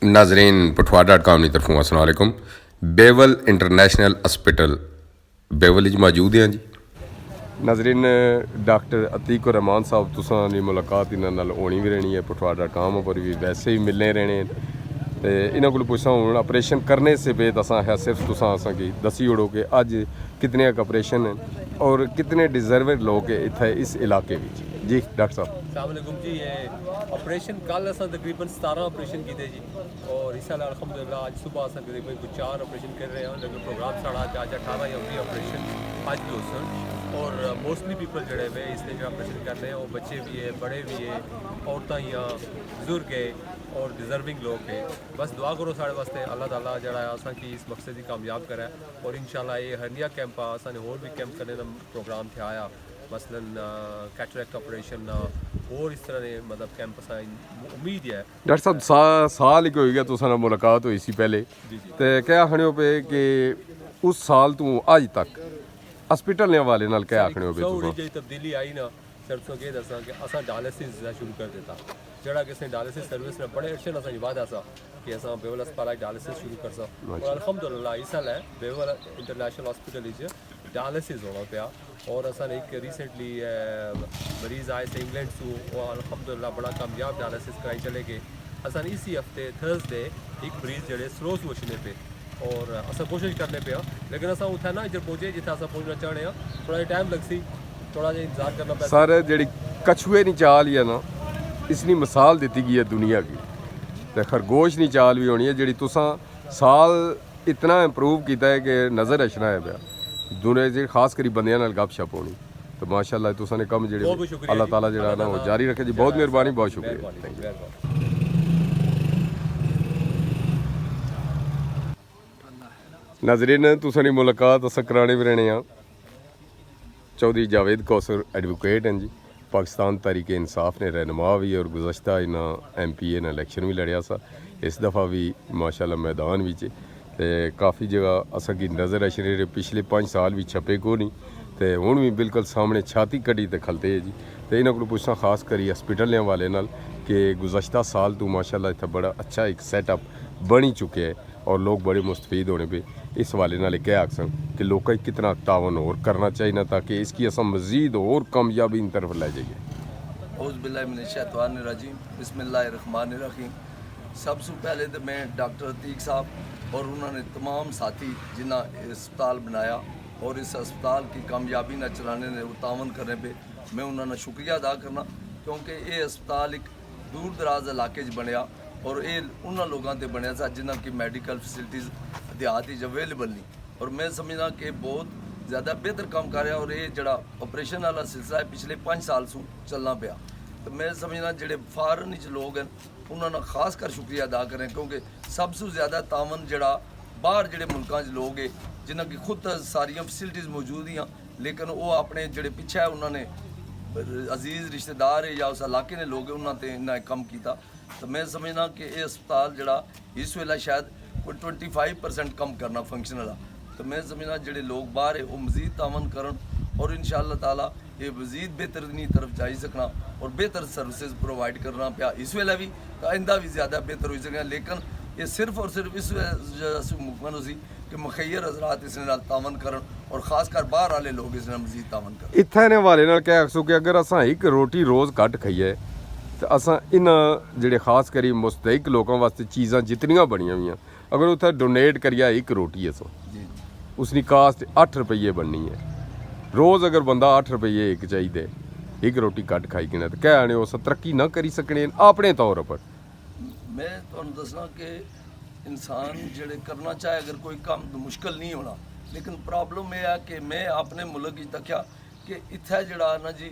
नाजरीन पठवा.com की तरफों अस्सलाम वालेकुम। बेवल इंटरनेशनल हॉस्पिटल बेवल मौजूद हैं जी। नाजरीन डॉक्टर अतीक रहमान साहब तुसां मुलाकात इन्हां नाल होनी भी रहनी है, पठवा.com पर भी वैसे ही मिलने रहने तो इन्हों को पुछा हूँ ऑपरेशन करने से बेद असा है सिर्फ तुसां असांकी दसी ओड़ो कि अज कितने ऑपरेशन हैं और कितने डिजर्वेड लोग इत्थे इस इलाके में जी। डॉक्टर साहब अस्सलाम वालेकुम जी। ये ऑपरेशन कल असा तकरीबन 17 ऑपरेशन किए जी और इस साल अल्हम्दुलिल्लाह आज सुबह असा तकरीबन 4 ऑपरेशन कर रहे हैं, लेकिन प्रोग्राम साढ़ा आज 18 या 19 ऑपरेशन अज दोस्तों और मोस्टली पीपल जड़े हुए इसलिए जो ऑपरेशन कर रहे हैं वो बच्चे भी है, बड़े भी है, औरतां या बुजुर्ग है और डिजर्विंग लोग है। बस दुआ करो साढ़े वास्ते अल्लाह ताला जड़ा है असा की इस मकसद ही कामयाब करा और इंशाल्लाह ये हरनिया कैंप असा ने होर भी कैंप करने का प्रोग्राम थे आया, मसलन कैटरैक्ट ऑपरेशन और इस तरह ने मतलब कैंप असा उम्मीद है। डॉक्टर साहब साल ही हो गया तुसां नाल मुलाकात हुई सी पहले तो क्या आखने पे कि उस साल तू अज तक हॉस्पिटल ने हवाले नाल क्या आखने पे थोड़ी जी तब्दीली आई ना सिर्फ के दसा कि असा डायलिसिस शुरू कर देता जड़ा कि असें डायलिसिस सर्विस ने बड़े अर्से असा बाद आसा कि असा बेवल अस्पताल डायलिसिस शुरू कर सा और अल्हम्दुलिल्लाह इस साल है बेवल इंटरनेशनल हॉस्पिटल डायलिसिस होना पाया और असन एक रिसेंटली मरीज़ आए थे इंग्लैंड से और अल्हम्दुलिल्लाह बड़ा कामयाब डायलिसिस कराई चले गए। असन इसी हफ्ते थर्सडे एक मरीज़ जड़े स्लो सोचने पे और असा कोशिश करने पे लेकिन असा उत्थे ना इधर पहुंचे जिथे असा पहुंचना चाहने थोड़ा टाइम लगसी, थोड़ा जिहा इंतजार करना पैसा। सर जी कछुए की चाल ही है ना इसकी मिसाल दी गई है दुनिया की तो खरगोश की चाल भी होनी है जी तुसां साल इतना इंप्रूव किया है कि नज़र अचना है पाया दुनिया जी खास करी बंदियां नाल गपशप होनी तो माशाअल्लाह तुसां ने कम जो अल्लाह ताला जो ना वो जारी रखे जी। बहुत मेहरबानी, बहुत शुक्रिया। नाजरीन तुसां दी मुलाकात अस कराने भी रहने चौधरी जावेद कौसर एडवोकेट हैं जी, पाकिस्तान तहरीक इंसाफ ने रहनुमा भी और गुज़श्ता इन्हें MPA ने इलैक्शन भी लड़िया सा, इस दफ़ा भी माशाअल्लाह मैदान भी तो काफ़ी जगह असा की नज़र अच रहे पिछले 5 साल भी छपे को नहीं तो हूँ भी बिल्कुल सामने छाती कड़ी तो खलते है जी। तो इन्हों को पुछना खास करी हॉस्पिटल वाले नाल कि गुज़श्ता साल तो माशाअल्लाह इतना बड़ा अच्छा एक सैटअप बनी चुके है और लोग बड़े मुस्तफीद होने पे इस हवाले नाल क्या आखसन कि लोग कितना तावन और करना चाहिए ना ताकि इसकी अस मज़ीद और कामयाबी इन तरफ ले जाइए। औज़ुबिल्लाहिमिनश्शैतानिर्रजीम बिस्मिल्लाहिर्रहमानिर्रहीम। सबसे पहले तो मैं डॉक्टर अतीक साहब और उन्होंने तमाम साथी जिन्हें अस्पताल बनाया और इस अस्पताल की कामयाबी न चलाने ने तावन करने पे मैं उन्होंने शुक्रिया अदा करना क्योंकि ये अस्पताल एक दूर दराज इलाके बनया और ये उन्होंने लोगों से बनया था जिन्हों की मैडिकल फैसिलिटीज़ देहात अवेलेबल नहीं और मैं समझना कि बहुत ज़्यादा बेहतर काम कर रहा और ये जड़ा ऑपरेशन वाला सिलसिला है पिछले 5 साल से चलना पाया तो मैं समझना जोड़े फॉरन लोग हैं उन्होंने खास कर शुक्रिया अदा करें क्योंकि सबसे ज़्यादा तावन जड़ा बाहर जोड़े मुल्कों लोग है जिन्हों की खुद सारिया फैसिलिटीज़ मौजूद हैं लेकिन वो अपने जोड़े पिछे उन्होंने अजीज़ रिश्तेदार है या उस इलाके ने लोग उन्होंने इन्ना कम किया तो मैं समझना कि ये अस्पताल जड़ा इस वेला शायद कोई 25% कम करना फंक्शन वाला तो मैं समझना जोड़े लोग बाहर है वो मज़ीद तावन करन और इंशाअल्लाह ताला ये मज़ीद बेहतरीनी तरफ जा सकना और बेहतर सर्विसेज प्रोवाइड करना पाया इस वेला भी तो आइंदा भी ज़्यादा बेहतर हो सकेगा लेकिन ये सिर्फ और सिर्फ इस मुकमन हो सी कि मुखैर हजरात इस तावन करन और खासकर बाहर वाले लोग इस मज़ीद तावन कर इत्थे ने हवाले नाल कह सको कि अगर असां एक रोटी रोज़ घट खाइए तो असां इन जेडे खास करी मुस्तहिक लोगों वास्ते चीज़ां जितनियां बनियां हुई अगर उत्थे डोनेट करिए एक रोटी असो उसकी कास्ट 8 रुपये बननी है रोज़ अगर बंदा 8 रुपये एक चाहिए एक रोटी घट खाई कि तो क्या आने उस तरक्की ना करी सकने अपने तौर पर। मैं तुहानू दसना कि इंसान जेड़े करना चाहे अगर कोई काम तो मुश्किल नहीं होना लेकिन प्रॉब्लम यह है कि मैं अपने मुल्क की तक्या कि इत्थे जड़ा ना जी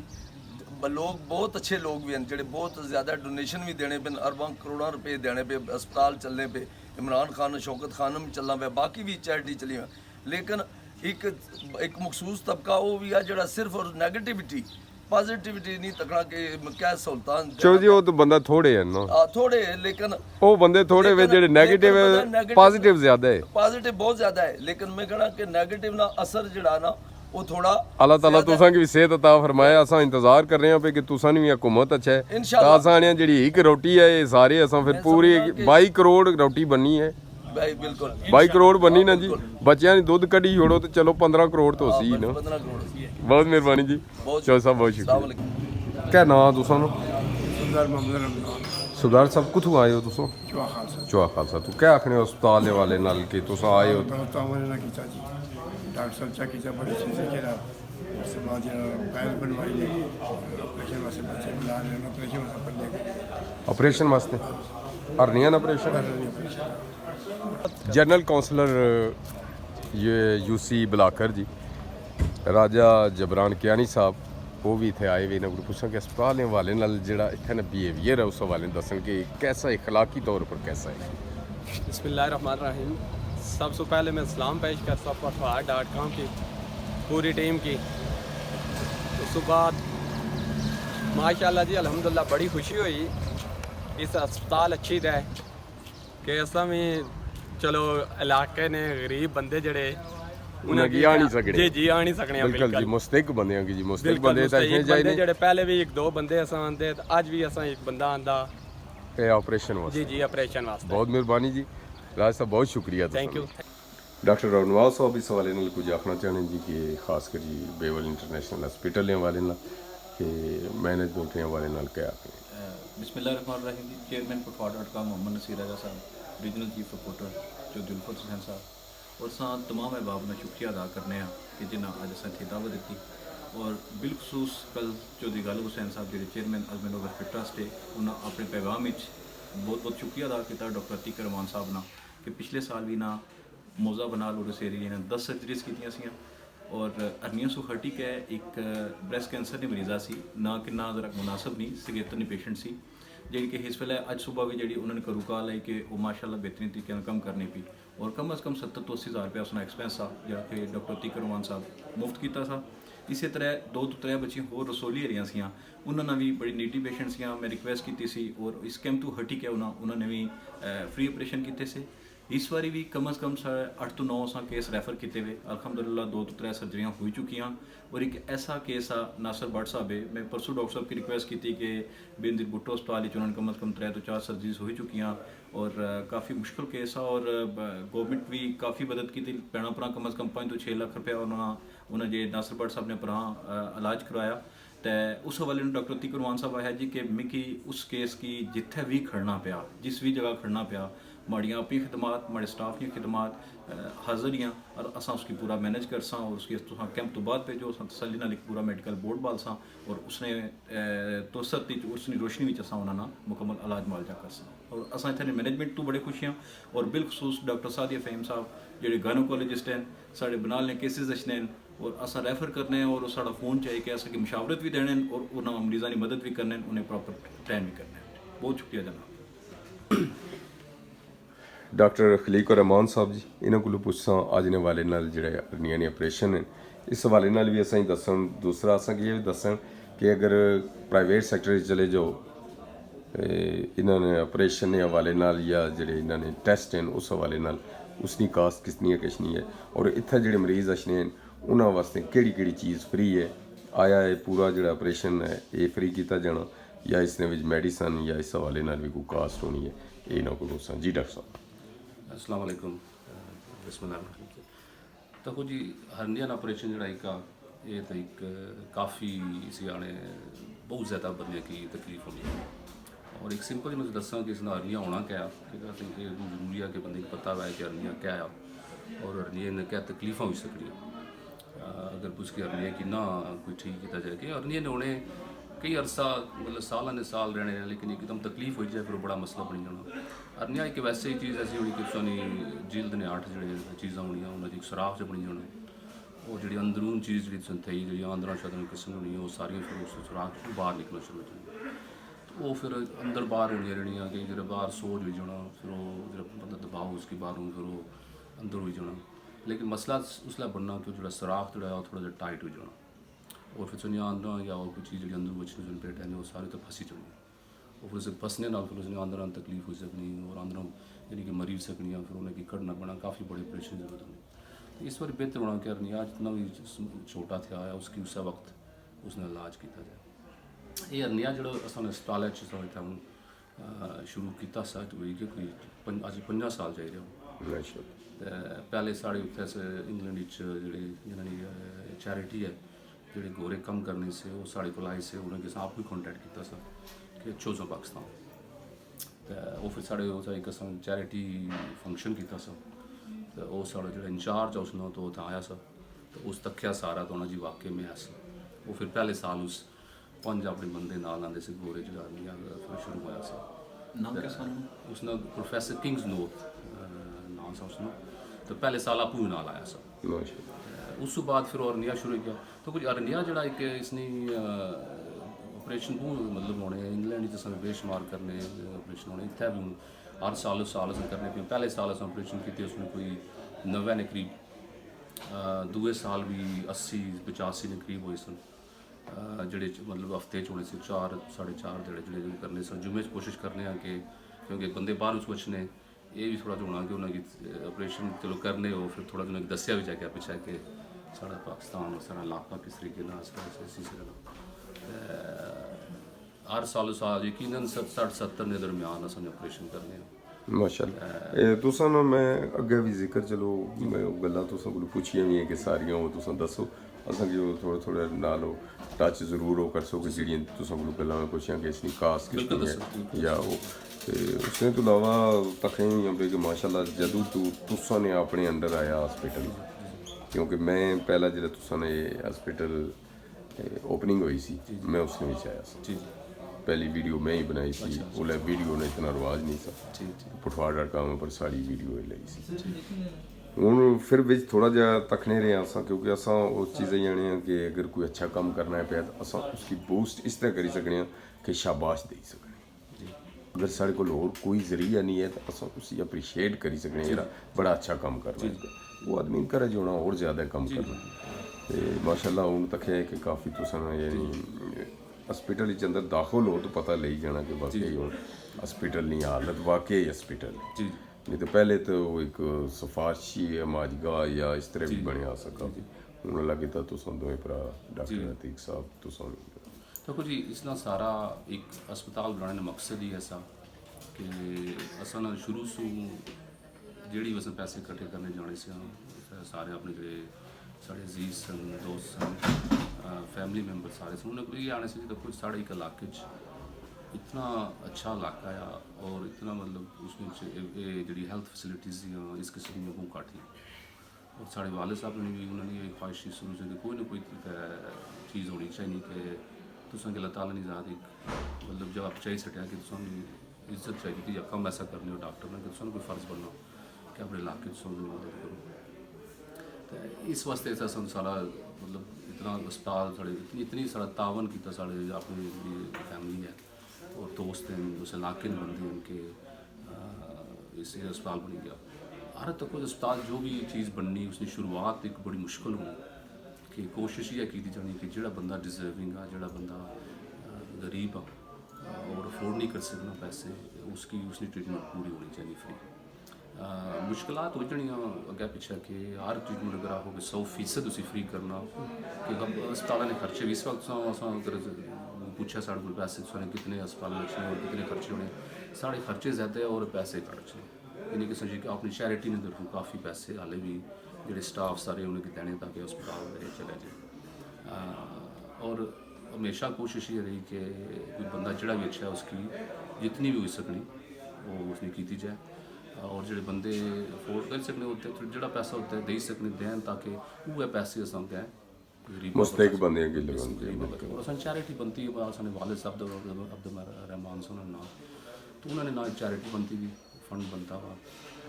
लोग बहुत अच्छे लोग भी हैं जेड़े बहुत ज़्यादा डोनेशन भी देने पे अरबों करोड़ों रुपये देने पे अस्पताल चलने पे इमरान खान शौकत खानम चलना पे बाकी भी चैरिटी चली हुई लेकिन एक मखसूस तबका वो भी है जड़ा सिर्फ और नेगेटिविटी पॉजिटिविटी नहीं तकना कि क्या सहूलतां चलो जी वो तो बंदा थोड़े हैं ना थोड़े लेकिन वो बंदे थोड़े वे जेडे नेगेटिव है पॉजिटिव ज्यादा है पॉजिटिव बहुत ज़्यादा है लेकिन मैं कहना कि नेगेटिव ना असर जड़ा ना वो थोड़ा अल्लाह ताला तुसां की भी सेहत अता फरमाए असां इंतजार कर रहे हैं पे कि तुसां नी भी हुकूमत अच्छा है इंशाअल्लाह। असां ने जेड़ी एक रोटी है ये सारे असां फिर पूरी 22 करोड़ रोटी बननी है भाई बिल्कुल 22 करोड़ बननी ना जी बच्चियां नी दुध कड्ढी छोड़ो तो चलो 15 करोड़ तो सी ना 15 करोड़ होती है। बहुत मेहरबानी जी चौधरी साहब बहुत अस्सलाम शुक्रिया वालेकुम। क्या नाम तुसां नु सरदार मोहम्मद रमजान सरदार साहब कुथों आए हो तुसां चुआ खालसा चौहा खालसा तू क्या आखने अस्पताल दे वाले नाल कि तुसां आए हो बहुत तावन ना कीता जी डॉक्टर साहब चा कीता बड़ी चीज़ें केला उसके बाद पैर बनवाई ले ऑपरेशन वास्ते बच्चे बुला रहे हैं ऑपरेशन वास्ते पढ़ने ऑपरेशन वास्ते हरनियां ऑपरेशन जनरल काउंसलर ये यूसी बलाकर जी राजा जबरान कियानी साहब वो भी इतने आए हुए इन्होंने पूछा कि अस्पताल के हवाले नाल जेड़ा इत्थे बिहेवियर है उस हवाले दसन कि कैसा इखलाकी तौर पर कैसा है बिस्मिल्लाहिर्रहमानिर्रहीम। सबसे पहले मैं सलाम पेश करता हूँ अखबार.com की पूरी टीम की। उसके बाद माशाल्लाह जी अल्हम्दुलिल्लाह बड़ी खुशी हुई इस अस्पताल अच्छी है कि ऐसा में चलो इलाके ने गरीब बंदे जड़े उन्हें की आ नहीं सकने जी जी आ नहीं सकने बिल्कुल जी मुस्तक बंदे की जी मुस्तक बिल्कुल बंदे तो इतने बंदे चाहिए जड़े पहले भी एक दो बंदे असां आंदे अज भी असां एक बंदा आंदा ये ऑपरेशन वास्ते जी जी ऑपरेशन वास्ते। बहुत मेहरबानी जी राज साहब बहुत शुक्रिया थैंक यू। डॉक्टर रवनवाल साहब इस हवाले नाल कुछ आखना चाहने जी कि खासकर जी बेवल इंटरनेशनल हॉस्पिटल के हवाले नाल कि मैनेजमेंट के हवाले नाल क्या आखने बिस्मिल्लाहिर्रहमानिर्रहीम जी चेयरमैन पटवार.com मोहम्मद नसीर राजा साहब रीजनल चीफ रिपोर्टर जो जुल्फत हुसैन साहब और साथ तमाम अहबाब का शुक्रिया अदा करने कि जिन्हें अज असें इत्थे दावत दी और बिलखसूस कल चौधरी गालिब हुसैन साहब जो चेयरमैन अजमेर वेलफेयर ट्रस्ट है उन्हें अपने पैगाम बहुत बहुत शुक्रिया अदा किया डॉक्टर अतीक रहमान साहब ना कि पिछले साल भी ना मौजा बनाल और उस एरिए ने 10 सर्जरीज की और हरनिया सुखर्टी का एक ब्रेस्ट कैंसर की मरीजा सी ना कि ना जरा मुनासिब नहीं सगेतरनी पेशेंट सी जी कि इस वेले अज सुबह भी जी उन्होंने करू कॉल आई कि वो माशाल्लाह बेहतरीन तरीके कम करनी पी और कम अज़ कम 70 तो 80 हज़ार रुपया उसका एक्सपेंस था जो कि डॉक्टर अतीक रहमान साहब मुफ्त किया था। इसी तरह 2 तो 3 बच्चियां होर रसोली एरिया सियां उन्होंने भी बड़ी नीडी पेशेंट सियां मैं रिक्वेस्ट की सी और इस कैंप तो हटी के उन्होंने भी फ्री ऑपरेशन किए से। इस बारी भी कम अज़ कम 8 तो 9 असा केस रैफर किए हुए अल्हम्दुलिल्लाह 2 तो 3 सर्जरियाँ हो चुकियाँ और एक ऐसा केस आ नासर भट्ट साहब है मैं परसों डॉक्टर साहब की रिक्वेस्ट की थी कि बेनजीर भुट्टो अस्पताल उन्होंने कम अज़ कम 3 तो 4 सर्जरीज हो चुकियाँ और काफ़ी मुश्किल केस आ और गवर्नमेंट भी काफ़ी मदद की थी भैन भरा कम अज़ कम 5 तो 6 लाख रुपया उन्होंने जो नासर भट्ट साहब ने भरा इलाज करवाया तो उस हवाले डॉक्टर अतीक रहमान साहब आया जी कि मिगी उस केस की जिथे भी खड़ना पिया जिस भी जगह खड़ना पिया माड़ियाँ अपनी खिदमात माड़े स्टाफ की खिदमात हाजिरियाँ और असा उसकी पूरा मैनेज कर सा और उसकी कैंप तो बाद भेजो तसली नाल एक पूरा मेडिकल बोर्ड बाल सा और उसने तोसत उसकी रोशनी में असा उन्होंने मुकम्मल इलाज मुआलजा कर सा और असा इतने मैनेजमेंट तो बड़े खुश हाँ और बिलखसूस डॉक्टर सादिया फ़हीम साहब जो गायनोकोलॉजिस्ट हैं साढ़े बनाल ने केसिस अच्छे हैं और असा रैफर करने और साढ़ा फ़ोन चाहिए कि असा की मशावरत भी देने और उन्होंने मरीज़ों की मदद भी करने उन्हें प्रॉपर ट्रेन भी करने बहुत शुक्रिया जनाब। डॉक्टर खलीक रहमान साहब जी इन्हों को पुछसा अज ने वाले नाल जो हरनिया ने ऑपरेशन है इस हवाले नाल भी असा दसन दूसरा असा ये भी दसन कि अगर प्राइवेट सैक्टर चले जाओ इन्होंने ऑपरेशन के हवाले नाल या जोड़े इन्होंने टैसट हैं उस हवाले नाल उसकी कास्ट कितनी है किश नहीं है और इतना जोड़े मरीज़ अच्छे हैं उन्होंने वास्ते केड़ी चीज़ फ्री है आया है पूरा जो ऑपरेशन है ये फ्री किया जाना या इसने मेडिसन या इस हवाले नाल भी कोई कास्ट होनी है ये इन्हों को दसा जी डॉक्टर साहब। अस्सलाम वालेकुम बिस्मिल्लाह देखो जी हरनियन ऑपरेशन जोड़ा एक ये तो एक काफ़ी सियाने बहुत ज़्यादा बंदे की तकलीफ होनी है और एक सिंपल जी मैं दसा कि इसने हरनिया होना क्या ठीक है जरूरी है कि बंदे को पता है कि हरनिया क्या है और हरनिया ने क्या तकलीफ़ा हो सकती अगर उसकी हरनिया कि ना कोई ठीक किया जाए कि हरनिया ने उन्हें कई अरसा मतलब साल ने साल रहने हैं लेकिन एकदम तकलीफ हो जाए फिर बड़ा मसला बनी जाना हरनिया एक वैसे ही चीज़ ऐसी होनी कि सानी जिल्द ने 8 जो चीज़ा होनी उन्होंने एक सुराख च बनी जाना और जी अंदरून चीज़ जी थी जी आंदर शदर किस्म होनी वो सारियाँ फिर उस सुराख बाहर निकलना शुरू हो जाए तो वो फिर अंदर बाहर होनी रहनियाँ कि जो बाहर सोच हो जाना फिर वो जो मतलब दबाव उसकी बाहर फिर वो अंदर हो जाना लेकिन मसला उसलिए बनना कि जो सुराख जो थोड़ा जहा टाइट हो जाना और फिर सुनिया आंदर या और कोई चीज़ जी अंदर बचनी जो पेट है वो सारी तो फंसी जानी और फिर उसे फंसने ना फिर उसने आंदर तकलीफ हो सकनी और आंदर यानी कि मरीज सकनी फिर उन्हें की कड़ना पड़ना काफ़ी बड़ी ऑपरेशन जरूरत होनी इस बार बेहतर होना कि हरनिया जितना भी छोटा था है उसकी उस वक्त उसने इलाज किया जाए। ये हरनिया जो असां अस्पताल शुरू किया सा हुई कि कोई अज 50 साल चाहिए माशाअल्लाह। पहले साढ़े उत्थे इंग्लैंड जिन्होंने चैरिटी है जोड़े गोरे कम करने से वो साढ़े को आए से उन्होंने आप भी कॉन्टैक्ट किया सा कि चोज़ो पाकिस्तान तो वो फिर साढ़े एक चैरिटी फंक्शन किया सा तो वो साढ़ा जो इंचार्ज है उसने तो उत्थे आया सा तो उस तक्या सारा तो उन्होंने जी वाकई में ऐसा वो फिर पहले साल उस 5 अपने बंदे नाल आते से गोरे जगानिया फिर शुरू होया सा नाम क्या सानू उसने प्रोफैसर किंग्स नोट नाम सा उसने तो पहले साल आपू भी नाल आया सा माशाअल्लाह। उस बाद फिर अरनिया शुरू किया तो कुछ अरनिया जड़ा एक इसने ऑपरेशन को मतलब होने इंग्लैंड जिसमें बेशुमार करने ऑपरेशन होने इतने भी हर साल असें करने पे पहले साल असें ऑपरेशन किए उसमें कोई 90 ने करीब दूए साल भी 80-85 ने करीब हुए सन जेड़े मतलब हफ्ते च होने से 4-4.5 जेड़े करने सन जुम्मे च कोशिश करने कि क्योंकि बंदे बाहर बचने ये भी थोड़ा होना कि उन्होंने ऑपरेशन चलो करने हो फिर थोड़ा उन्होंने दसिया भी जाएगा पिछा कि साढ़ा पाकिस्तान साढ़ा इलाका किस तरीके हर साल यकीनन 60-70 के दरम्यान असें ऑपरेशन करने माशाअल्लाह। तुसां ना मैं अग्गे भी जिक्र चलो गल्लां तुसां कोल पुछियां भी हैं कि सारियां ओह् तुसां दस्सो असां कि थोड़ा थोड़ा नाल टच जरूर हो कर सो कि जेह्ड़ियां तुसां कोल गल्लां मैं पुछियां कि इसकी खास किस या वो ते उसने तो अलावा तखें भी कि माशाअल्लाह जदों तुसां ने अपने अंडर आया हॉस्पिटल क्योंकि मैं पहला जिल्लै तुसां ने हॉस्पिटल ओपनिंग हुई सी मैं उसने विच आया सी पहली वीडियो मैं ही बनाई सी उसलै वीडियो ने इतना रवाज नहीं सा putwar.com पर सारी वीडियो लाई सी हूँ फिर बिच थोड़ा जहा तकने रहे असां क्योंकि असां उस चीज़ें जाने कि अगर कोई अच्छा काम करना है पे तो असां उसकी बूस्ट इस तरह करी सकने कि शाबाश दे सकने अगर साढ़े को और कोई जरिया नहीं है तो असां उसी अप्रीशिएट करी सकने जेह्ड़ा बड़ा अच्छा काम करना है वो आदमी घरै च होना और ज़्यादा कम करना ते माशाअल्लाह हूँ तक है कि काफ़ी तुसां यानी हॉस्पिटल के अंदर दाखिल हो तो पता लग जाना कि वाकई हूँ हॉस्पिटल नहीं हालत वाकई हॉस्पिटल जी नहीं तो पहले तो वो एक सिफारशी माजगा या इस तरह भी बने आ सका हूँ लगे तो तुसां दोवें भरा डॉक्टर अतीक साहब तुसां देखो जी इसना सारा एक अस्पताल बनाने का मकसद ही ऐसा कि असा शुरू से जी वैसे पैसे इकट्ठे करने जाने से सारे अपने जो साढ़े अजीज सन दोस्त सन फैमिली मैंबर सारे सन उन्हें ये आने से देखो साढ़े एक इलाके इतना अच्छा इलाका है और इतना मतलब उसमें जी हेल्थ फैसिलिटीज़ इस किस्म की बहुत घट ही और साढ़े वाले साहब ने भी उन्होंने ये ख्वाहिश शुरू से कोई ना कोई चीज़ होनी चाहिए कि तुसां अल्लाह ताला ने ज़ात एक मतलब जब आप चाहिए सटिया कि तुसां इज्जत चाहिए कि या कम ऐसा करने हो डॉक्टर ने कि तुसां कोई फ़र्ज बनना कि अपने इलाके च मदद करो तो इस वास्ते ऐसा सारा मतलब इतना अस्पताल साढ़े इतनी सारा तावन किया साढ़े अपनी फैमिली है और दोस्त हैं उस इलाके में बंदे उनके इससे अस्पताल बन गया हर तक अस्पताल जो भी चीज़ बननी उसकी शुरुआत एक बड़ी मुश्किल हो कि कोशिश ये की जानी कि जोड़ा बंदा डिजर्विंग आ जोड़ा बंदा गरीब आ और अफोर्ड नहीं कर सकना पैसे उसकी ट्रीटमेंट पूरी होनी चाहिए फ्री मुश्किलात हो जानियां अग्गे पिछे कि हर ट्रीटमेंट अगर आप 100% उसी फ्री करना कि अस्पताल ने खर्चे भी इस वक्त अगर पूछा साढ़े को पैसे सुने कितने अस्पताल लचने और कितने खर्चे होने साढ़े खर्चे ज़्यादा है और पैसे खर्चने यानी कि समझिए कि अपनी चैरिटी ने तरफों काफ़ी पैसे हाले भी जोड़े स्टाफ सारे उन्हें देने ताकि अस्पताल चले जाए और हमेशा कोशिश ये रही कि कोई बंदा जड़ा भी अच्छा है उसकी जितनी भी हो सकनी वो उसने की जाए और जो बंदे अफोर्ड कर सकने होते हैं जो पैसा होता है दे सकने दें ताकि वो पैसे अस दें मुस्तक बंदे के और चैरिटी बनती है असाने वालिद साहब अब्दुल रहमान सन नाम तो उन्होंने ना चैरिटी बनती भी फंड बनता वा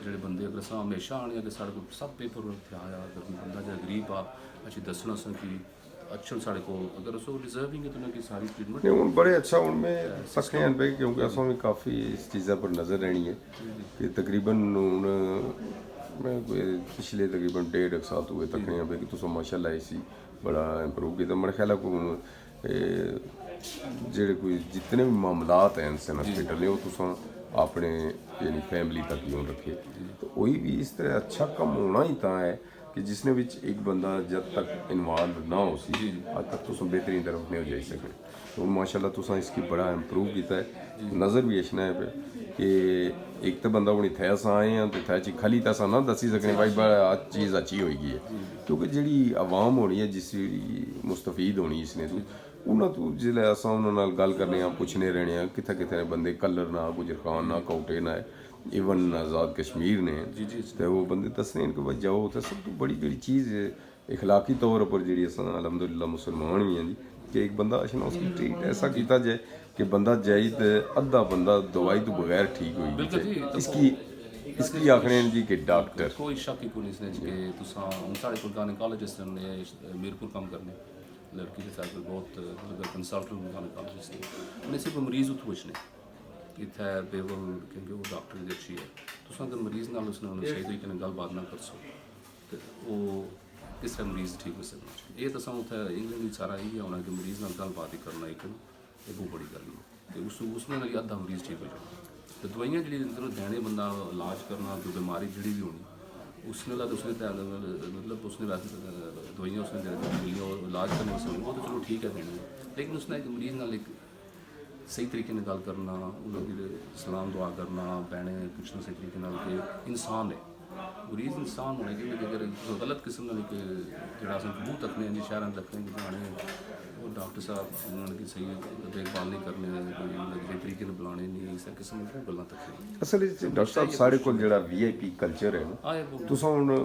जो बंदे अगर अस हमेशा आने कि साढ़े को सब पेपर थे आया अगर कोई बंदा जो गरीब आ अच्छी दसना सन कि अच्छा साढ़े को अगर उस डिजर्विंग है तो उनकी सारी ट्रीटमेंट नहीं हूँ बड़े अच्छा हूँ मैं सकें पे क्योंकि अस भी काफ़ी इस चीज़ा पर नज़र रहनी है कि तकरीबन हूँ मैं पिछले तकरीबन 1.5 साल हुए तकने पे कि तुम माशाअल्लाह इसी बड़ा इंप्रूव किया मेरे ख्याल को जेड़े कोई जितने भी मामलात हैं हॉस्पिटल ने वो तुम अपने यानी फैमिली तक ही रखे तो वही भी इस तरह अच्छा कम होना ही था है ਕਿ ਜਿਸਨੇ ਵਿੱਚ ਇੱਕ ਬੰਦਾ ਜਦ ਤੱਕ ਇਨਵॉल्व ना हो सी ਅੱਜ तक तुम बेहतरीन तरफ नहीं हो जाई सके तो माशाल्लाह तुसा इसकी बड़ा इंप्रूव किया है नज़र भी अशना है पे कि एक तो बंदा हूँ इत्थै अस आए हैं तो इत्थै च खाली तो अस ना दसी सकने भाई आ चीज़ अच्छी होएगी है क्योंकि जी आवाम होनी है जिस मुस्तफीद होनी इसने तो उन्होंने तो जिसलै अस उन्होंने गल करने पुछने रहने कित्थे कित्थे बंदे कलर ना गुजर खान ना कोटे ना इवन आज़ाद कश्मीर ने तो वो बंदे दसने कि भाई जाओ तो सब तो बड़ी जी चीज़ इखलाकी तौर पर जी अस अलहमदुलिल्लाह मुसलमान भी हैं जी कि एक बंदा अशना उसकी ट्रीट ऐसा किया जाए कि बंदा जाए तो अद्धा बंदा दवाई तो बगैर ठीक हुई इसकी आखने जी कि डॉक्टर कोई शक ही कोई इसने कि तुसा हम साढ़े कोल गायनेकोलॉजिस्ट ने मीरपुर काम करने लड़की के साथ बहुत कंसल्टेंट गायनेकोलॉजिस्ट ने उन्हें सिर्फ मरीज उत्थों पुछने इत्थै बेवल क्योंकि वो डॉक्टर की अच्छी है तुस अगर मरीज नाल उसने सही तरीके नाल गलबात ना कर सो तो वो किस तरह मरीज ठीक हो सकना ये तो उत्थै इंग्लैंड सारा यही होना कि मरीज नाल गलबात ही करना एक बहुत बड़ी गल है तो उसने नाल अद्धा मरीज ठीक हो जाना तो दवाइयां जी अंदरों देने बंदा इलाज करना कोई बीमारी जी भी होनी उसने ला उसने मतलब उसने दवाइयाँ उसने मिलियाँ और इलाज करने से वो तो चलो ठीक है देने लेकिन उसने एक मरीज नाल एक सही तरीके से गल करना उन्होंने सलाम दुआ करना बहने पूछना सही तरीके नाल कि इंसान है मरीज इंसान होने चाहिए अगर गलत किस्म का जो मुँह तकने जी शहर तकने कि जाने वो डॉक्टर साहब उन्होंने कि सही देखभाल नहीं करने कोई तरीके से बुलाने नहीं इस किस्म की गल्लां तकने असल डॉक्टर साहब साढ़े को जो VIP कल्चर है ना तुस हूँ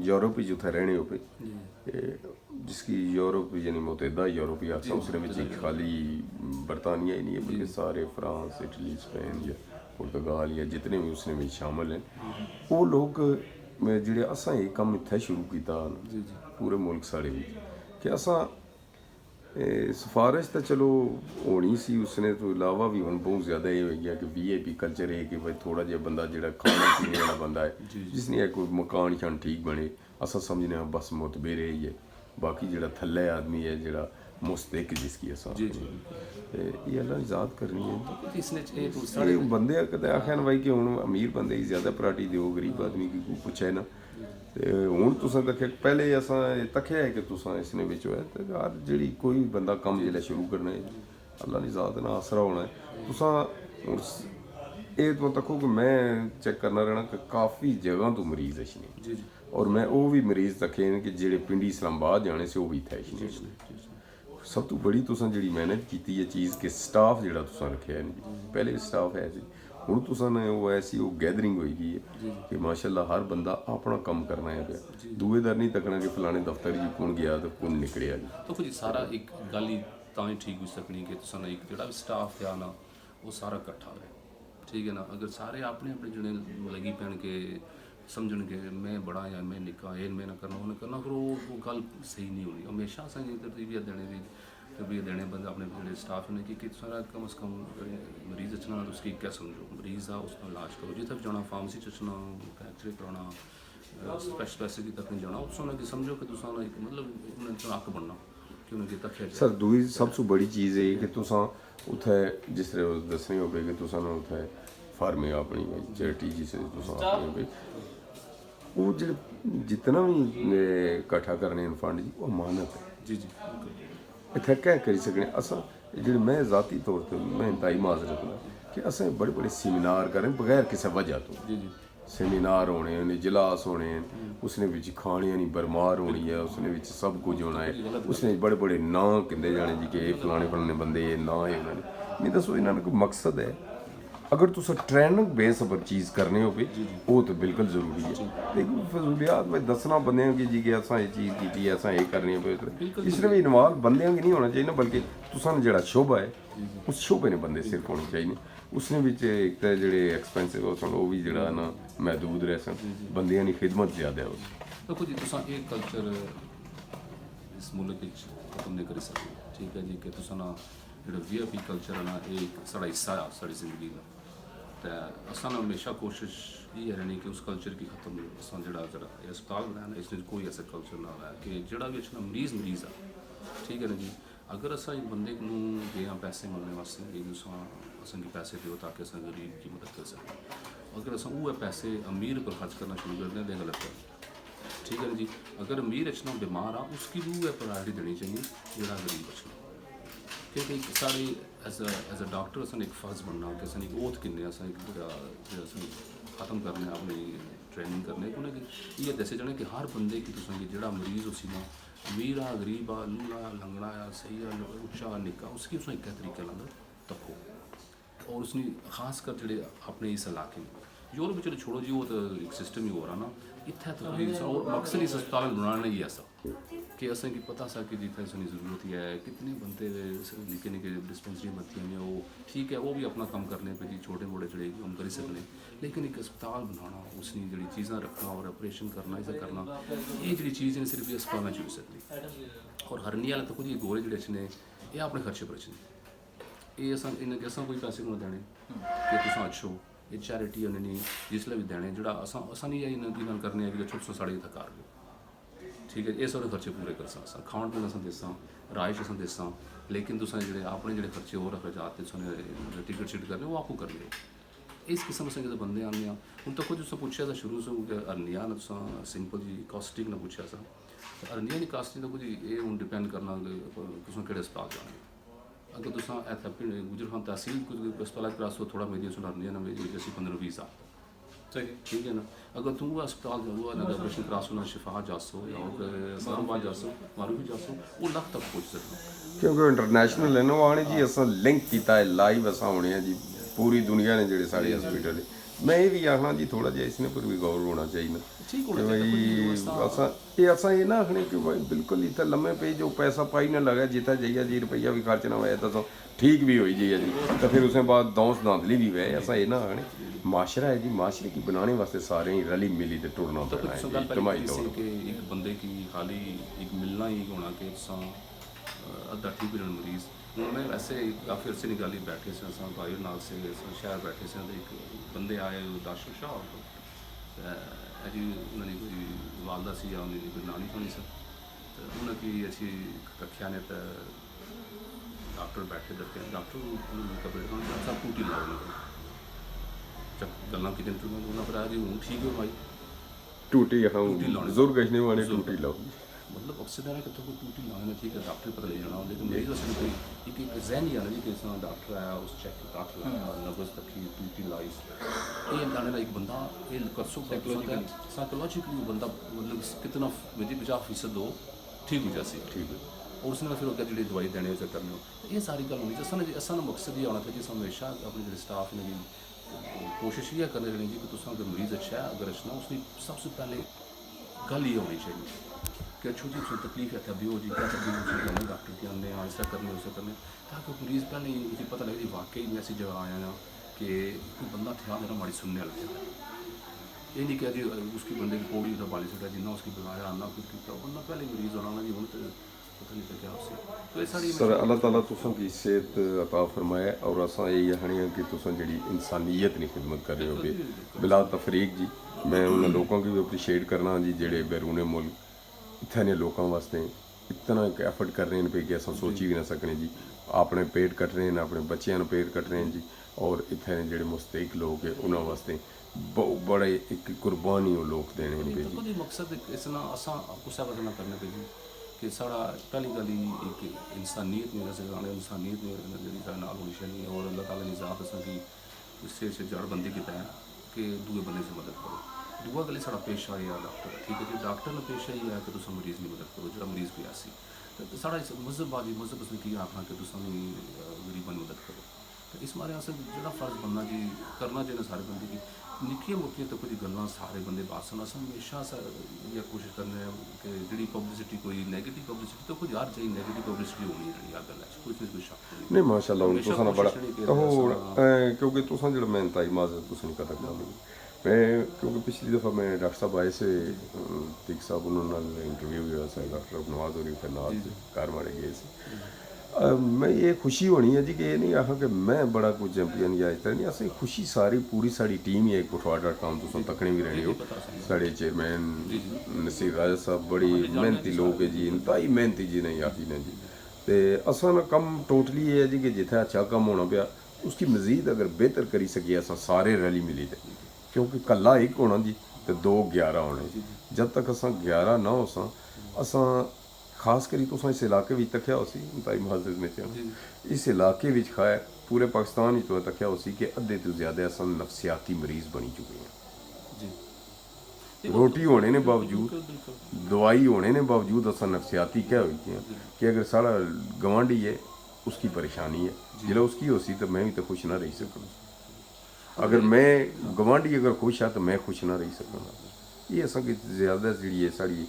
यूरोप जिथे रहने हो पे जिसकी यूरोप यानी मुतहदा यूरोपी आखसा उसने में खाली बरतानिया ही नहीं है बल्कि सारे फ्रांस इटली स्पेन या पुर्तगाल या जितने भी उसने में शामिल हैं वो लोग जेह्ड़े असां ये कम इत्थै शुरू किया पूरे मुल्क साढ़े भी कि असां सिफारिश तो चलो होनी सी उसने तो इलावा भी हम बहुत ज़्यादा ये हो गया कि VIP कल्चर है कि भाई थोड़ा जिहा बंदा जो खाने पीने वाला बंदा है जिसने कोई मकान शान ठीक बने असा समझने बस मुतबेर ही है बाकी जो थल्ले आदमी है जो मुस्तक जिसकी असा ये अल्लाह इजाद करनी है ये बंदे कदे आखे ना भाई कि हूँ अमीर बंदे ही ज़्यादा प्राटी दो गरीब आदमी की कोई पूछे ना तो हूँ तुसें तक पहले असा तक्या है कि तुसा इसने बिच होया तो यार जी कोई बंदा कम जिसलै शुरू करना है अल्लाह ने ज़ात ना आसरा होना है तुसा ये तो तको कि मैं चेक करना रहना कि काफ़ी जगह तो मरीज अच्छे और मैं वो भी मरीज तके कि जेड़े पिंडी इस्लामाबाद जाने से वो भी इत्थै अच्छे सब तो बड़ी तुसां जी मेहनत की है चीज़ कि स्टाफ जो तुसां रखे है पहले स्टाफ है जी हूँ तुसां ने वो ऐसी वो गैदरिंग हुई गई है कि माशाल्लाह हर बंदा अपना कम करना है पे दूए दर नहीं तकना कि फलाने दफ्तर जी कौन गया तो कौन निकलिया जी तो जी सारा एक गल ही तां ही ठीक हो सकनी कि तुसां एक जो भी स्टाफ है ना वो सारा इकट्ठा है ठीक है ना अगर सारे अपने अपने जने लगी पैन के समझन के मैं बड़ा या मैं निक्का ये मैं ना करना फिर वो गल सही नहीं होनी हमेशा असें तरतीबियां देने दी तरबियत देने बंदे अपने जो स्टाफ ने कि सारा कम अज़ कम मरीज अचना तो उसकी क्या समझो मरीज़ आ उसका इलाज करो जितना भी जाना फार्मेसी अचना एक्सरे कराना स्पेशलिस्ट की तक नहीं जाना उसने कि समझो कि तुसा एक मतलब उन्हें हक बनना कि उन्हें तक सर दूई सब तो बड़ी चीज़ है कि तुसा उत्थे जिस तरह दसने हो पे कि तुसा ना उत्थे फार्मे अपनी चैरिटी जिसे तुसा अपनी वो जो जितना भी इकट्ठा करने फंड जी वो अमानत है जी इत्थै क्या करी सकने असां जेह्ड़े मैं ज़ाती तौर पर मैं इंतहाई माजरत ना कि असें बड़े बड़े सेमिनार करें बगैर किसी वजह तो सेमिनार होने इजलास होने उसने बिच खाने नहीं बरमार होनी है उसने बिच सब कुछ होना है उसने बड़े बड़े नां कहते जाने जी कि फलाने फलाने बंदे नां है उन्होंने नहीं दसो इन्होंने कोई मकसद है अगर तुस ट्रेनिंग बेस पर चीज़ करने हो वो तो बिल्कुल जरूरी है लेकिन फजूलियात में दसना बंदे की जी कि असा ये चीज़ की असा ये करनी है इसलिए भी इन्वॉल्व बंदे की नहीं होना चाहिए ना बल्कि तुसा जो शोभा है उस शोभे ने बंदे सिर्फ होने चाहिए उसने भी एक तो जोड़े एक्सपेंसिव सन वो भी जो ना महदूद रह सन बंदियां की खिदमत ज़्यादा है उस देखो जी तुसा एक कल्चर इस मुल्क खत्म नहीं कर सकते ठीक है जी कि तुसा ना जो VIP कल्चर है ना एक साड़ा हिस्सा है साड़ी जिंदगी का तो असा हमेशा कोशिश ये रहनी कि उस कल्चर की खत्म असा जो अस्पताल बनाया इसमें कोई ऐसा कल्चर ना है कि जोड़ा भी अच्छा मरीज़ आ ठीक है ना जी अगर असा एक बंदे को दे पैसे मिलने वास्ते असें पैसे दो ताकि अस गरीब की मदद कर सकें अगर अस वो पैसे अमीर पर खर्च करना शुरू कर दें तो गलत है ठीक है जी। अगर अमीर अचना बीमार आ उसकी भी वो प्रायोरिटी देनी चाहिए जोड़ा गरीब अचना, क्योंकि साढ़े एज अ डॉक्टर असन एक फर्ज बनना कि असन एक ओथ किन्ने असन एक ख़त्म करने अपनी ट्रेनिंग करने उन्हें ये दसे जाने कि हर बंदे की तुसें जेड़ा मरीज़ उसी ना अमीर आ गरीब आ लूला लंगड़ा आ सही आ उच्चा निक्का उसकी तुसें इक्कै तरीके नाल तक्को और उसने खास कर जेह्ड़े अपने इस इलाके में यूरोप में चलो छोड़ो जी वो तो एक सिस्टम ही हो रहा ना इत्थै तो और मकसद इस अस्पताल बनाना ही ऐसा कि असें की पता सा कि जित्थै सानूं जरूरत ही है कितने बंदे निक्के निक्के डिस्पेंसरी बनती हैं वो ठीक है वो भी अपना कम करने पे जी छोटे मोटे जड़े हम करी सकने लेकिन एक अस्पताल बनाना उसकी जी चीज़ां रखना और ऑपरेशन करना इसे करना ये जी चीज़ सिर्फ अस्पताल च हो सकती और हरनी वाले तो कुछ गोरे जड़े अच्छे ने ये अपने खर्चे पर अच्छे ये इन्हें असां कोई पैसे नहीं देने कि तुम अच्छो ये चैरिटी उन्हें जिसलै भी देने जो असा नहीं इन्हें करने कि छोटे साढ़े इतना कर लो ठीक है ये सारे खर्चे पूरे कर सकते खाण पीन अस देसां राइश अस देसां लेकिन तुसें जो अपने जो खर्चे होर अखराजात टिकट शिकट करने वो आपको कर लियो इस किस्म से जो बंदे आने हूँ तो कुछ पूछा था शुरू से अरनिया ने सिंपल जी कॉस्टिंग ने पूछा सा अरनिया की कास्टिंग का कुछ ये हूँ डिपेंड करना तुम कि अस्पताल जाने अगर तुम इतने गुजर खान तहसील कुछ अस्पताल क्रॉस हो थोड़ा मेरी अरनिया ने मेरी असी 15-20 साल ठीक है ना अगर तुम वो अस्पताल जाओ ना ऑपरेशन क्रॉस होना शिफा जासो या इस्लामाबाद जासो मारूफी जासो वो लख तक पहुँच सकते क्योंकि इंटरनेशनल है ना वो आने जी असा लिंक किया है लाइव असा होने हैं जी पूरी दुनिया ने जेडे साढ़े हॉस्पिटल मैं ये भी आखना जी थोड़ा जिहा इसने पर भी गौर होना चाहिए ना कि भाई असा ये ना आखने कि भाई बिल्कुल इतना लम्बे पे जो पैसा पाई ना लगा जितना जाइए जी रुपया भी खर्च ना होया तो ठीक भी होई जाइए जी तो फिर उसके बाद दौस दांदली भी वह ऐसा ये ना आखने माशरा है जी माशरे की बनाने वास्ते सारे ही रली मिली तो टुरना पैना है जी कमाई तौर कि एक बंदे की खाली एक मिलना ही होना कि अद्धा ठीक हो मरीज़ उन्होंने वैसे काफ़ी अरसे निकाली बैठे से अस भाई नाल से शहर बैठे से एक बंदे आए दाशर शाह जी उन्होंने कोई वालदा सी या उन्होंने कोई नानी होनी सर तो उन्होंने अच्छी रखा ने तो डॉक्टर बैठे दरके डॉक्टर कपड़े सब टूटी लाओ गल्लां की उन्होंने पर जी हूँ ठीक हो भाई टूटी हाँ जोर गजने वाले टूटी लाओ मतलब ऑक्सीजन है कि कोई टूटी लाने ठीक है डॉक्टर पता ले जाना लेकिन मेरी वैसे कोई एक जहन ही आना जी कि डॉक्टर आया उस चेक डॉक्टर नब्ज तकी टूटी लाइस ये दाने का एक बंदा ये कर सकता है साइकोलॉजिकली बंदा मतलब कितना मेरी 50% हो ठीक हो जासी ठीक है और उसने फिर अगर जी दवाई देने उसे करने ये सारी गल होनी चाहिए असा मकसद ये आना था कि हमेशा अपने जो स्टाफ ने कोशिश ये करनी चाहिए कि तुम अगर मरीज़ अच्छा है अगर अच्छा उसकी सबसे पहले गल ये होनी चाहिए कि छोटी छोटी तकलीफ है तभी हो जी क्या तकलीफ होने डॉक्टर के आने ऐसा करने वैसा करने ताकि मरीज़ पहले ही मुझे पता लगे वाकई में ऐसी जगह आया ना कि कोई बंदा थे मेरा माड़ी सुनने लग गया ये नहीं क्या जी उसकी बंदे की पौड़ी उधर बाली सकता जिन्ना उसकी बुलाया ना कुछ किया बंदा पहले मरीज़ होना जी हूँ तो पता नहीं क्या उससे तो ये सारी सर अल्लाह ताला तुसां की सेहत अता फरमाए और असां यही आखने कि तुसां जी इंसानियत की खिदमत कर रहे हो बिला तफरीक जी मैं उन लोगों की भी अप्रीशिएट करना जी जेडे बैरून मुल्क इत्थे ने लोगों वास्ते इतना एक एफर्ट कर रहे हैं पे कि अस सोची भी ना सकने जी अपने पेट कट रहे हैं अपने बच्चों पेट कट रहे हैं जी और इत्थे ने जेडे मुस्तैक लोग है उन्होंने वास्ते बड़े एक कुर्बानी वो लोग देने पे जी मकसद इसना असा गुस्सा करना करने पे जी कि साढ़ा पहली गल एक इंसानियत में वैसे इंसानियत में जी नाल होनी चाहिए और अल्लाह ताला ने ज़ात असा की इससे जड़बंदी की है कि दूए बंदे से मदद करो दूआ गल साढ़ा पेशा है डॉक्टर ठीक है जी डॉक्टर ने पेशा ही है कि तुम मरीज़ की मदद करो जो मरीज़ कोई ऐसी तो साढ़ा मजहब बाजी मजहब उसने की आखना कि तुम गरीबों की मदद करो तो इस बारे अस जो फर्ज बनना जी करना चाहिए सारे बंदे की निक्कियां मुक्कियां तो कुछ गल्लां सारे बंदे बासन अस हमेशा ये कोशिश करने कि जी पब्लिसिटी कोई नैगेटिव पब्लिसिटी तो कुछ यार चाहिए नैगेटिव पब्लिसिटी होनी है आ गल कुछ नहीं कोई शक नहीं माशाल्लाह हुन तुसां बड़ा तो क्योंकि तुसां जेड़ा मैं ताई माजर तुसां नहीं कदर करनी मैं क्योंकि पिछली दफ़ा मैं डॉक्टर साहब आए से तीक साहब उन्होंने इंटरव्यू हुआ सा डॉक्टर नवाज होनी फिर नाल घर मारे गए से मैं ये खुशी होनी है जी कि ये नहीं आखा कि मैं बड़ा कुछ चैंपियन या इस तरह नहीं असें खुशी सारी पूरी साड़ी टीम ही एक putwar.com तुम तकने भी रहे हो साढ़े चेयरमैन नसीर राजा साहब बड़ी मेहनती लोग है जी इंतहाई मेहनती जी नहीं आखी ने जी तो असा ना कम टोटली ये है जी कि जिथे अच्छा कम होना पाया उसकी मजीद अगर बेहतर करी सकिए असा सारे रली मिली थे क्योंकि कला एक होना जी ਤੇ 2 11 ਹੋਣੇ। जब तक असां 11 ना होसां असां खास करी तुसां इस इलाके विच तक्या होसी ताई मुहज़्ज़िज़ ने कहा इस इलाके विच खाए पूरे पाकिस्तान विच तो तक्या होसी कि अद्धे तो ज़्यादा असां नफसियाती मरीज़ बनी चुके हैं जी रोटी होने ने बावजूद दवाई होने ने बावजूद असां नफसियाती क्या हुई हैं कि अगर साढ़ा गवांढी है उसकी परेशानी है जिला उसकी होसी तो मैं भी तो खुश ना रही सकूँ अगर मैं गवांढी अगर खुश है तो मैं खुश ना रही सकूँगा ये असां की ज़्यादा जी है साड़ी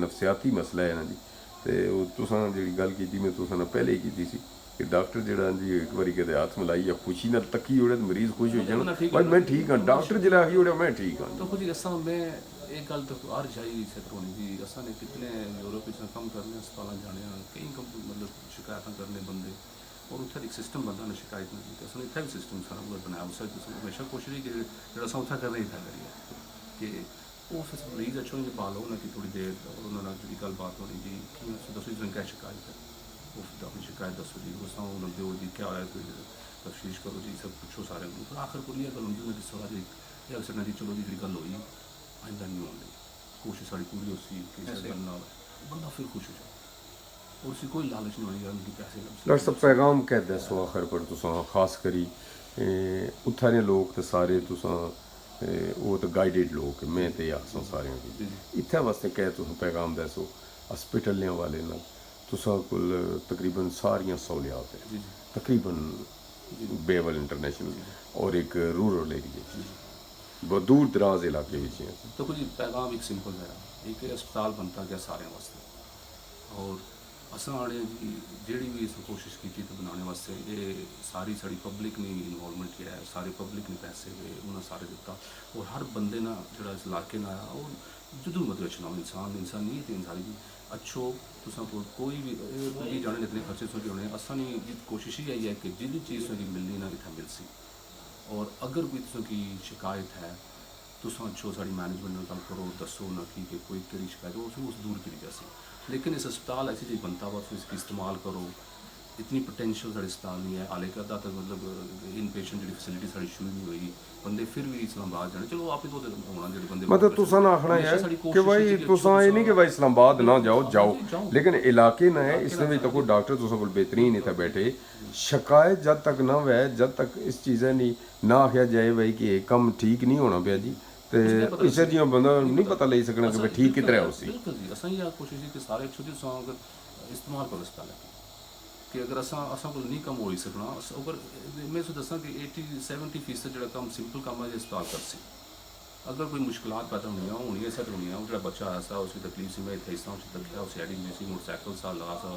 नफसियाती मसला है ना जी तो तुसां जी गल की मैं तुसां ने पहले ही की सी कि डॉक्टर जरा जी एक बारी कहते हाथ मिलाई या खुशी ना तकी ओड़े तो मरीज खुश हो जाए भाई मैं ठीक हाँ डॉक्टर जरा आखी ओड़े मैं ठीक हाँ तो कुछ असा मैं एक गल तो हर जाई क्षेत्र होनी जी असा ने कितने यूरोप में कम करने अस्पताल जाने कई मतलब शिकायत करने बंदे और उत्थे एक सिस्टम बनता ना शिकायत नहीं की असें इतना भी सिस्टम सारा कुछ बनाया उस हमेशा कोशिश की जो अस उत्थे करना ही था करिए कि वो फिर मरीज अच्छा होंगे पा लो उन्हें थोड़ी देर और उन्होंने जी गलबात होनी जी कि दसो जी क्या शिकायत है वो अपनी शिकायत दसो जी उस दो जी क्या होया कोई तफ्तीश करो जी सब पुछो सारे फिर आखिर को गल होंगी उन्हें दसो जी अक्सर जी चलो जी गल हुई आइंदा नहीं होने कोशिश साड़ी पूरी होसी कि गल ना बंदा फिर खुश हो जाए और उसी कोई लालच नहीं होनी उनकी पैसे डॉक्टर साहब पैगाम कह दसो आखिर पर तुसां खास करी उत्थे ने लोग तो सारे तुसां वो तो गाइडेड लोग मैं तो आसां सारे इत्थे वास्ते कह तुसां पैगाम दसो हॉस्पिटल वाले ना तुसां कोल तकरीबन सारियां सहूलियात है तकरीबन बेवल इंटरनेशनल और एक रूरल एरिया बहुत दूर दराज इलाके में हैं तो कुछ पैगाम एक सिंपल है एक अस्पताल बनता गया सारे वास्ते और असां आने जी जेड़ी भी इस कोशिश की थी तो बनाने वास्ते ये सारी साड़ी पब्लिक ने इन्वॉल्वमेंट किया है सारे पब्लिक ने पैसे गए उन्हें सारे दिता और हर बंदे ना जो इस इलाके ना आया और जदू मोटिवेशन इंसान इंसानियत इंसानी की अच्छो तुसा कोई भी जाने इतने खर्चे सोचे होने असा नहीं कोशिश ही आई है कि जिस चीज़ की मिलनी ना इतना मिल सी और अगर कोई तुसा की शिकायत है तुसा अच्छो साड़ी मैनेजमेंट में गल करो दसो ना कि कोई केड़ी शिकायत हो उस दूर करी जासी लेकिन इस अस्पताल ऐसी चीज़ बनता हुआ तो इसकी इस्तेमाल करो इतनी पोटेंशियल साढ़े अस्पताल नहीं है हाले का तक मतलब इन पेशेंट जी फैसिलिटी साड़ी शुरू नहीं हुई बंदे फिर भी इस्लामाबाद जाने चलो आप ही तो होना जो बंदे मतलब तुसा ना आखना है कि भाई तुसा ये नहीं कि भाई इस्लामाबाद ना जाओ लेकिन इलाके ना है इसमें भी तो कोई डॉक्टर तुसा कोल बेहतरीन इतना बैठे शिकायत जब तक ना वै जब तक इस चीज़ें नहीं ना आख्या जाए भाई कि कम ठीक नहीं होना पाया जी तो इसे जियां बंदा नहीं पता ले सकना कि भाई ठीक कितना है उसी बिल्कुल जी असां ये कोशिश कि सारे छोटे सौ अगर इस्तेमाल करो इस पहले कि अगर असां को नहीं कम हो सकना अगर मैं सो दसा कि 80-70% जो कम सिंपल कम है इस्तेमाल कर सी अगर कोई मुश्किलात पैदा होनी सैट होनी जो बच्चा ऐसा उसकी तकलीफ से मैं इतना हिस्सा उसे तकिया उस एडिंग में मोटरसाइकिल सा लगा सा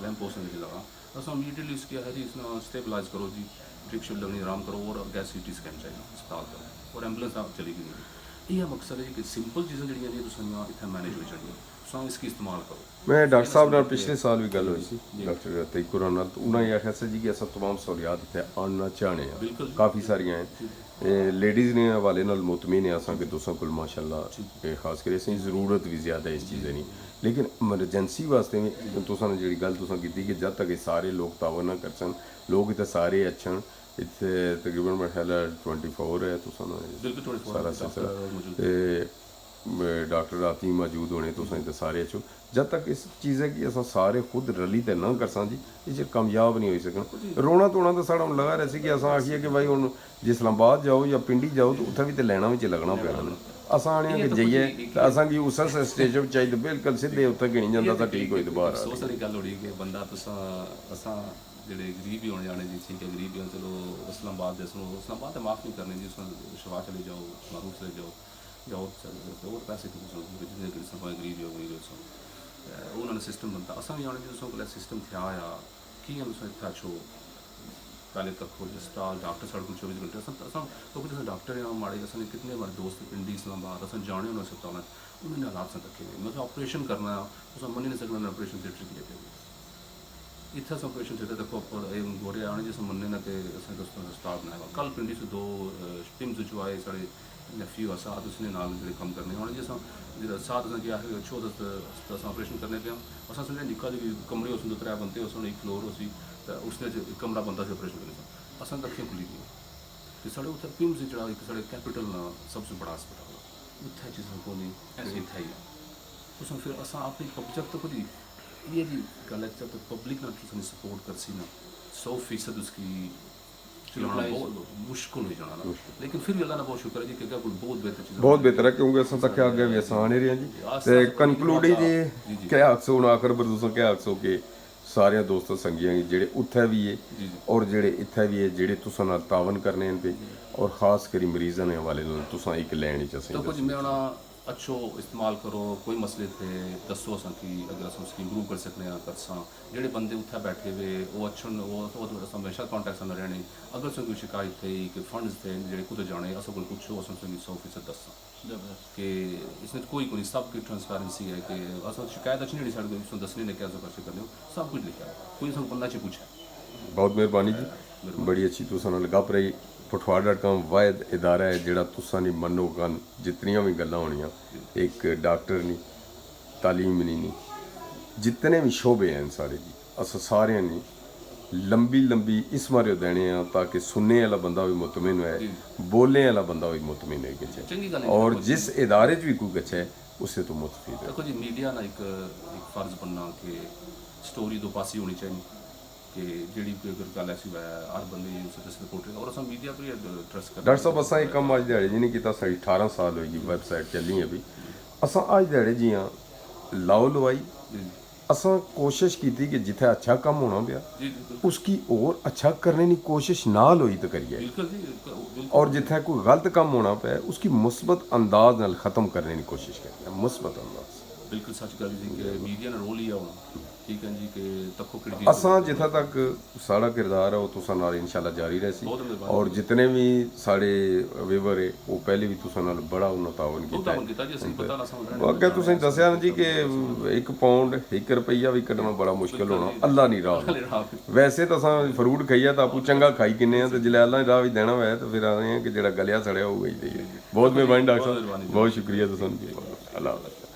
लैंप पोस्ट में लगा अस इमीडिएटली उसकी है जी इसमें स्टेबलाइज करो जी ड्रिप शिप लगनी आराम करो और गैस CT स्कैन चाहिए अस्पताल करो और एंबुलेंस आप चली गई ये मकसद है कि सिंपल चीज़ें जड़ियाँ ने तुम इतना मैनेज हो जाएगी तुम इसकी इस्तेमाल करो मैं डॉक्टर साहब नाल पिछले साल भी गल हुई सी डॉक्टर तईकुर नाल तो उन्होंने आख्या सी जी कि अस तमाम सहूलियात इतने आना चाहने हैं काफ़ी सारियां हैं लेडीज़ ने हवाले नाल मुतमिन है असां कि तुसां कोल माशाअल्लाह खास करियै असें ज़रूरत भी ज़्यादा इस चीज़ें दी लेकिन एमरजेंसी वास्ते भी तुसां ने जी गल तुसां कीती कि जब तक ये सारे लोग तावन ना करसन लोग इतने सारे अच्छन इतने तकरीबन मेरा ख्याल है 24 है तो सारा सिलसिला डॉक्टर राती मौजूद होने तो सारे अच्छो जब तक इस चीज़ें की अस सारे खुद रली तो ना कर जी इस कामयाब नहीं हो सकना रोना धोना तो साढ़ा लगा रहा कि अस आखिए कि भाई हूँ जे इस्लामाबाद जाओ या पिंडी जाओ तो उत्थे भी तो लैना में लगना पैना अस आने कि जाइए तो असा कि उस स्टेज पर चाहिए बिल्कुल सीधे उत्थे गिनी जाता था ठीक होई दोबारा सो सारी गल होड़ी कि बंदा असा जेडे गरीब ही होने जाने जी ठीक है गरीब ही चलो इस्लामाबाद इस्लामाबाद तो माफ़ नहीं करने जी शवा चले जाओ मारूफ चले जाओ और पैसे जितने गरीब हो उन्होंने सिस्टम बनता असा भी आने जो सिस्टम थे आया कि हम इतना अच्छो पहले तक हो अस्पताल डॉक्टर साढ़े को 24 घंटे तो कुछ डॉक्टर हैं माड़े असें कितने हमारे दोस्त पिंडी इस्लामाबाद असें जाने उन्होंने अस्पताल उन्होंने हालात से रखे हुए मतलब ऑपरेशन करना उस मनी नहीं सकना ऑपरेशन थिएटर किए थे इतना ऑपरेशन थिएटर देखो गोरे आने जिस मन्ने ना कि अस्पताल बनाया कल पिंडी से 2 टीम्स जो आए साढ़े नेफ्यू साथ उसने नाल जो कम करने आने जिस साथ क्या है छो दस ऑपरेशन करने पे असा समझे निका जी कमरे उस 3 बनते उस एक फ्लोर उसी उसने कमरा बनता से ऑपरेशन करने असा अखियाँ खुली गई तो साढ़े उत्तर पिम्स जो एक साढ़े कैपिटल ना सबसे बड़ा हस्पताल उत्थै चीज़ां को नहीं ऐसे इत्थै ही तुसें फिर असां अपनी जब तक जी ये जी गल है जब तक पब्लिक ना तुसें सपोर्ट करसी ना 100% उसकी चलाना बहुत मुश्किल हो जाना ना लेकिन फिर भी अल्लाह ना बहुत शुक्र है जी कि कोई बहुत बेहतर चीज़ ਬਹੁਤ ਬਿਹਤਰ ਹੈ ਕਿਉਂਕਿ ਅਸਾਂ ਤੱਕ ਅੱਗੇ ਵੀ ਅਸਾਂ ਆਣੇ ਰਹੇ ਹਾਂ ਜੀ ਤੇ ਕਨਕਲੂਡੀ ਜੀ ਕੀ ਆਖਸੋ ਹੁਣ ਆਖਰ ਪਰ ਤੁਸੀਂ ਕੀ ਆਖਸੋ ਕਿ ਸਾਰਿਆਂ ਦੋਸਤਾਂ ਸੰਗੀਆਂ ਜਿਹੜੇ ਉੱਥੇ ਵੀ ਹੈ ਔਰ ਜਿਹੜੇ ਇੱਥੇ ਵੀ ਹੈ ਜਿਹੜੇ ਤੁਸੀਂ ਨਾਲ ਤਾਵਨ ਕਰਨੇ ਹਨ ਪਏ ਔਰ ਖਾਸ ਕਰੀ ਮਰੀਜ਼ਾਂ ਦੇ ਹਵਾਲੇ ਨਾਲ ਤੁਸੀਂ ਇੱਕ ਲੈਣ ਚ ਅਸੀਂ तो कुछ मैं होना अच्छो इस्तेमाल करो कोई मसले थे दसो असां की अगर असां उसकी इम्प्रूव कर सकने हैं करसां जेह्ड़े बंदे उत्थे बैठे हुए वो अच्छे वो असां हमेशा कॉन्टैक्ट में रहने अगर असां कोई शिकायत थी कि फंड्स थे जेह्ड़े कुतै जाने असां कोल पुच्छो असां तुसेंगी 100% दस्सां कि इसमें कोई सब की ट्रांसपेरेंसी है कि असां शिकायत अच्छी नहीं साढ़े कोई दसने ने क्या कर करने हो सब कुछ लिखा है कोई असां बंदा च पूछा ਬਹੁਤ ਮਿਹਰਬਾਨੀ ਜੀ ਬੜੀ ਅੱਛੀ ਤੁਸੀਂ ਨਾਲ ਗੱਪ ਰਹੀ ਪਠਵਾੜ.com ਵਾਇਦ ਇਦਾਰਾ ਹੈ ਜਿਹੜਾ ਤੁਸੀਂ ਨਹੀਂ ਮੰਨੋਗਨ ਜਿਤਨੀਆਂ ਵੀ ਗੱਲਾਂ ਹੋਣੀਆਂ ਇੱਕ ਡਾਕਟਰ ਨਹੀਂ ਤਾਲੀਮ ਨਹੀਂ ਜਿਤਨੇ ਵੀ ਸ਼ੋਬੇ ਹਨ ਸਾਰੇ ਜੀ ਅਸਾਂ ਸਾਰਿਆਂ ਨੇ ਲੰਬੀ ਇਸ ਮਾਰੇ ਦੇਣੇ ਆ ਤਾਂ ਕਿ ਸੁਣਨੇ ਵਾਲਾ ਬੰਦਾ ਵੀ ਮੁਤਮਿਨ ਹੋਏ ਬੋਲਣੇ ਵਾਲਾ ਬੰਦਾ ਵੀ ਮੁਤਮਿਨ ਹੋਏ ਚੰਗੀ ਗੱਲ ਕਿ ਹੈ ਔਰ जिस इदारे च भी कोई गच्छे है उससे तो मुतफिद है देखो जी मीडिया ना एक फर्ज बनना कि स्टोरी दो पासी होनी चाहिए कि जेड़ी कोई अगर गल ऐसी है हर बंदे उसे दस रिपोर्ट और असां मीडिया पर ट्रस्ट कर डॉक्टर साहब असां ये कम अज दिहाड़े जी नहीं कीता साढ़ी 18 साल होगी वैबसाइट चली है भी असां अज दिहाड़े जी हाँ लाओ लवाई असां कोशिश की कि जिथे अच्छा काम होना पिया जी जी उसकी और अच्छा करने की कोशिश नाल होई तो करिए बिल्कुल जी बिल्कुल और जिथे कोई गलत काम होना पे उसकी मुस्बत अंदाज नाल ख़त्म करने की कोशिश करिए मुस्बत अंदाज बिल्कुल सच गल जी कि मीडिया ने रोल ही है होना ठीक है जी कि तको किड़ी असां जिथे तक साड़ा किरदार है वो तुसां नाल इंशाल्लाह जारी रहे बहुत मेहरबानी। और जितने भी साढ़े वेवर है वो पहले भी तुसां नाल बड़ा उन्होंने तावन बहुत किया तावन कीता जी असीं पता ना समझ वो अगे तुसें दस्या ना जी कि 1 पाउंड 1 रुपया भी कड्ढना बड़ा मुश्किल होना अल्लाह नहीं राह राह वैसे तो असां फ्रूट खाइए तो आपू चंगा खाई किन्ने आ तो जिले अल्लाह ने राह भी देना होया तो फिर आए हैं कि जेड़ा गलिया सड़िया होगा ही देइए बहुत मेहरबानी डॉक्टर साहब बहुत शुक्रिया तुसां अल्लाह हाफ़िज़